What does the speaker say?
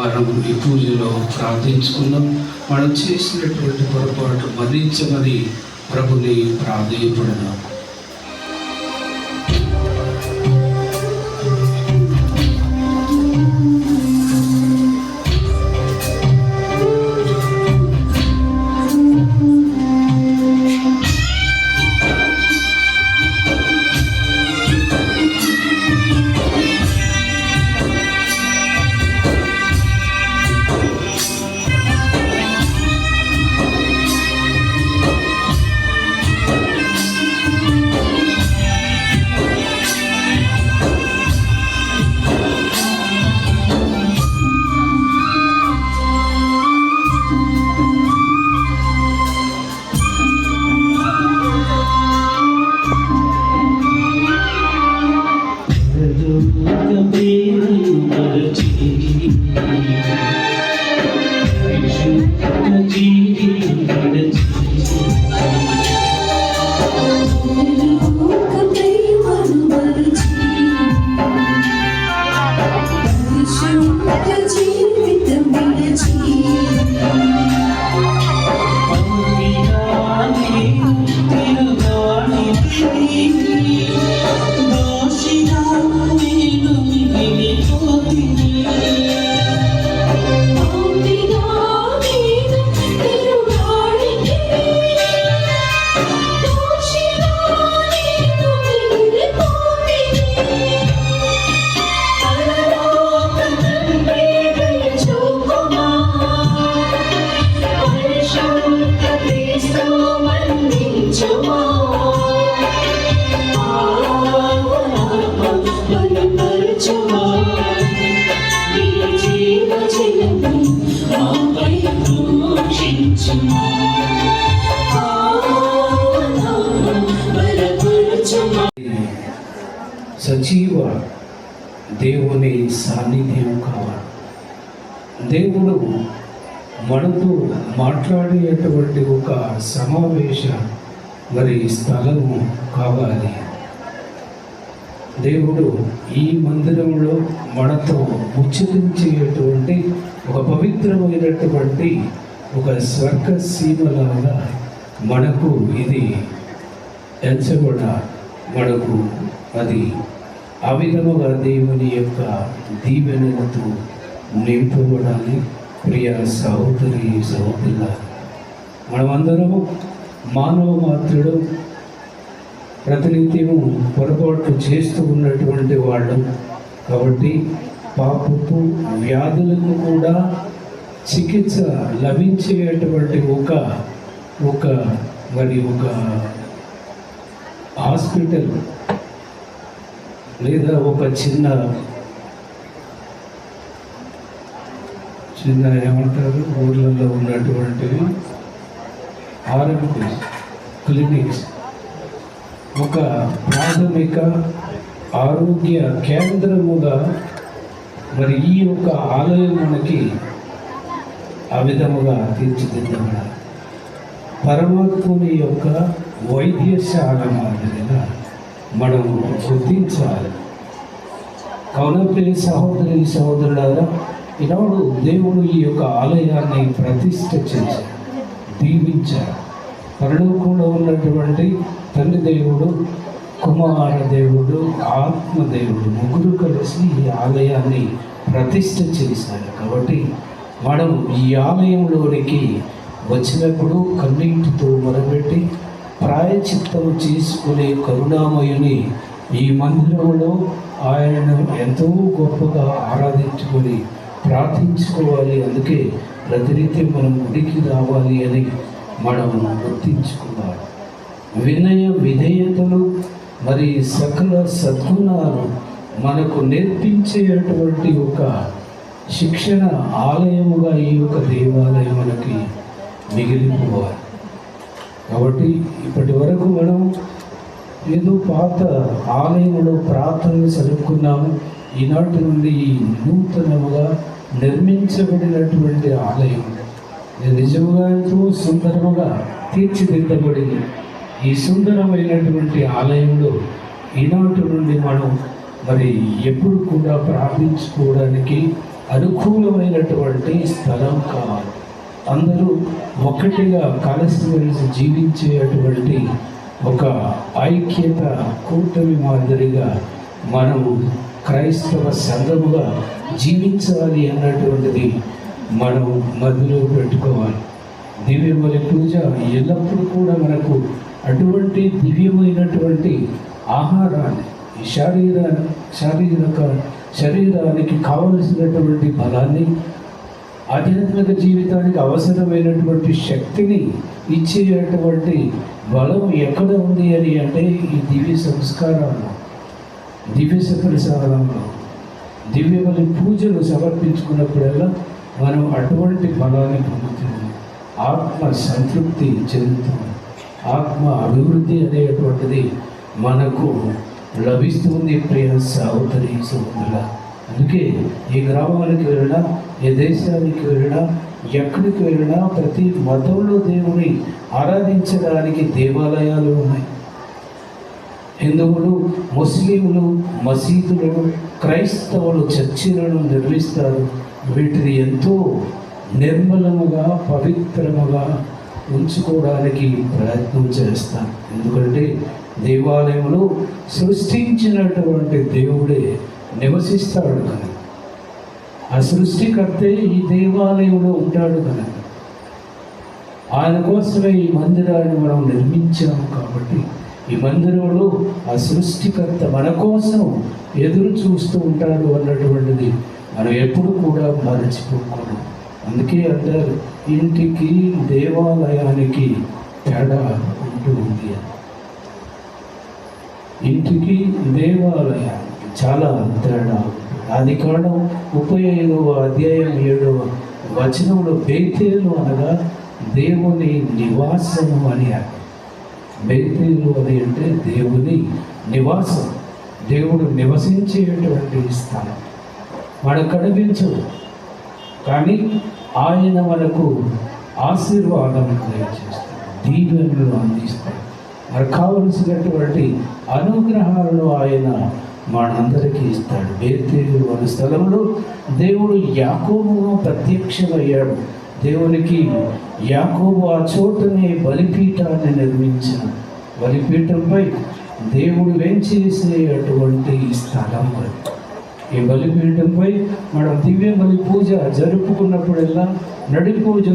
మనం ఈ పూజలో ప్రార్థించుకున్నాం. మనం చేసినటువంటి పొరపాటు మన్నించమని ప్రభుని ప్రాధేయపడదాం. సజీవ దేవుని సాన్నిధ్యం కావాలి. దేవుడు మనతో మాట్లాడేటువంటి ఒక సమావేశ స్థలము కావాలి. దేవుడు ఈ మందిరంలో మనతో ముచ్చరించేటువంటి ఒక పవిత్రమైనటువంటి ఒక స్వర్గ సీమలాగా మనకు ఇది ఎంచబడ మనకు అది ఆ విధముగా దేవుని యొక్క దీవెనలతో నింపబడాలి. ప్రియ సహోదరి సహోదరుల, మనమందరము మానవ మాత్రుడు, ప్రతినిత్యము పొరపాటు చేస్తూ ఉన్నటువంటి వాళ్ళు కాబట్టి పాపపు వ్యాధులకు కూడా చికిత్స లభించేటువంటి ఒక హాస్పిటల్ లేదా ఒక చిన్న ఏమంటారు ఊర్లలో ఉన్నటువంటివి ఆర్ఎంపీ క్లినిక్స్, ఒక ప్రాథమిక ఆరోగ్య కేంద్రముగా ఈ యొక్క ఆలయం మనకి ఆ విధముగా తీర్చిదిద్దబడాలి. పరమాత్ముని యొక్క వైద్యశాల మాదిరిగా మనం గుర్తించాలి. కావున ప్రియ సహోదరి సహోదరులారా, ఈనాడు దేవుడు ఈ యొక్క ఆలయాన్ని ప్రతిష్ఠ చేశారు, దీవించారు. పరలోకంలో ఉన్నటువంటి తండ్రి దేవుడు, కుమార దేవుడు, ఆత్మదేవుడు ముగ్గురు కలిసి ఈ ఆలయాన్ని ప్రతిష్ఠ చేశారు. కాబట్టి మనం ఈ ఆలయంలోనికి వచ్చినప్పుడు కన్నీటితో మొరబెట్టి ప్రాయచిత్తం చేసుకునే కరుణామయుని ఈ మందిరంలో ఆయనను ఎంతో గొప్పగా ఆరాధించుకొని ప్రార్థించుకోవాలి. అందుకే ప్రతినిత్యం మనం గుడికి రావాలి అని మనం గుర్తించుకోవాలి. వినయ విధేయతలు సకల సద్గుణాలు మనకు నేర్పించేటువంటి ఒక శిక్షణ ఆలయముగా ఈ యొక్క దేవాలయం మనకి మిగిలిపోవాలి. కాబట్టి ఇప్పటి వరకు మనం ఏదో పాత ఆలయంలో ప్రార్థనలు చదువుకున్నాము. ఈనాటి నుండి నూతనముగా నిర్మించబడినటువంటి ఆలయం నిజముగా ఎంతో సుందరముగా తీర్చిదిద్దబడింది. ఈ సుందరమైనటువంటి ఆలయంలో ఈనాటి నుండి మనం ఎప్పుడు కూడా ప్రార్థించుకోవడానికి అనుకూలమైనటువంటి స్థలం కావాలి. అందరూ ఒకటిగా కలిసిమెలిసి జీవించేటువంటి ఒక ఐక్యత కూటమి మాదిరిగా మనము క్రైస్తవ సంఘముగా జీవించాలి అన్నటువంటిది మనం మదిలో పెట్టుకోవాలి. దివ్యబలి పూజ ఎల్లప్పుడూ కూడా మనకు అటువంటి దివ్యమైనటువంటి ఆహారాన్ని శరీరానికి కావలసినటువంటి బలాన్ని, ఆధ్యాత్మిక జీవితానికి అవసరమైనటువంటి శక్తిని ఇచ్చేటువంటి బలం ఎక్కడ ఉంది అని అంటే ఈ దివ్య సంస్కారాల్లో, దివ్య ప్రసాదంలో, దివ్యబలి పూజలు సమర్పించుకున్నప్పుడల్లా మనం అటువంటి బలాన్ని పొందుతున్నాం. ఆత్మ సంతృప్తి చెందుతుంది, ఆత్మ అభివృద్ధి అనేటువంటిది మనకు లభిస్తుంది. ప్రియ సహోదరి సహోదరుల, అందుకే ఈ గ్రామానికి వెళ్ళినా, ఏ దేశానికి వెళ్ళినా, ఎక్కడికి వెళ్ళినా ప్రతి మతంలో దేవుని ఆరాధించడానికి దేవాలయాలు ఉన్నాయి. హిందువులు, ముస్లింలు మసీదులను, క్రైస్తవులు చర్చిలను నిర్మిస్తారు. వీటిని ఎంతో నిర్మలముగా, పవిత్రముగా ఉంచుకోవడానికి ప్రయత్నం చేస్తాం. ఎందుకంటే దేవాలయంలో సృష్టించినటువంటి దేవుడే నివసిస్తాడు కనుక, ఆ సృష్టికర్తే ఈ దేవాలయంలో ఉంటాడు కనుక, ఆయన కోసమే ఈ మందిరాన్ని మనం నిర్మించాము. కాబట్టి ఈ మందిరంలో ఆ సృష్టికర్త మన కోసం ఎదురు చూస్తూ ఉంటాడు అన్నటువంటిది మనం ఎప్పుడు కూడా మరచిపోకూడదు. అందుకే అంటారు, ఇంటికి దేవాలయానికి తేడా ఉంటుంది. ఇంటికి దేవాలయానికి చాలా తేడా. ఆదికాండం 35వ అధ్యాయం 7వ వచనంలో బేతేలు అనగా దేవుని నివాసము అని అర్థం. బేతేలు అని అంటే దేవుని నివాసం, దేవుడు నివసించేటువంటి స్థలం. మనకు కనిపించదు కానీ ఆయన మనకు ఆశీర్వాదం దయచేస్తాడు, దీవెనలు అందిస్తాడు. మనకు కావలసినటువంటి అనుగ్రహాలను ఆయన మనందరికీ ఇస్తాడు. బేతేలు అనే స్థలంలో దేవుడు యాకోబును ప్రత్యక్షమయ్యాడు. దేవునికి యాకోబు ఆ చోటనే బలిపీఠాన్ని నిర్మించిన, బలిపీఠంపై దేవుడు వేంచేసే అటువంటి స్థలం అది. ఈ బలిపీఠంపై మనం దివ్య బలి పూజ జరుపుకున్నప్పుడల్లా నడి పూజ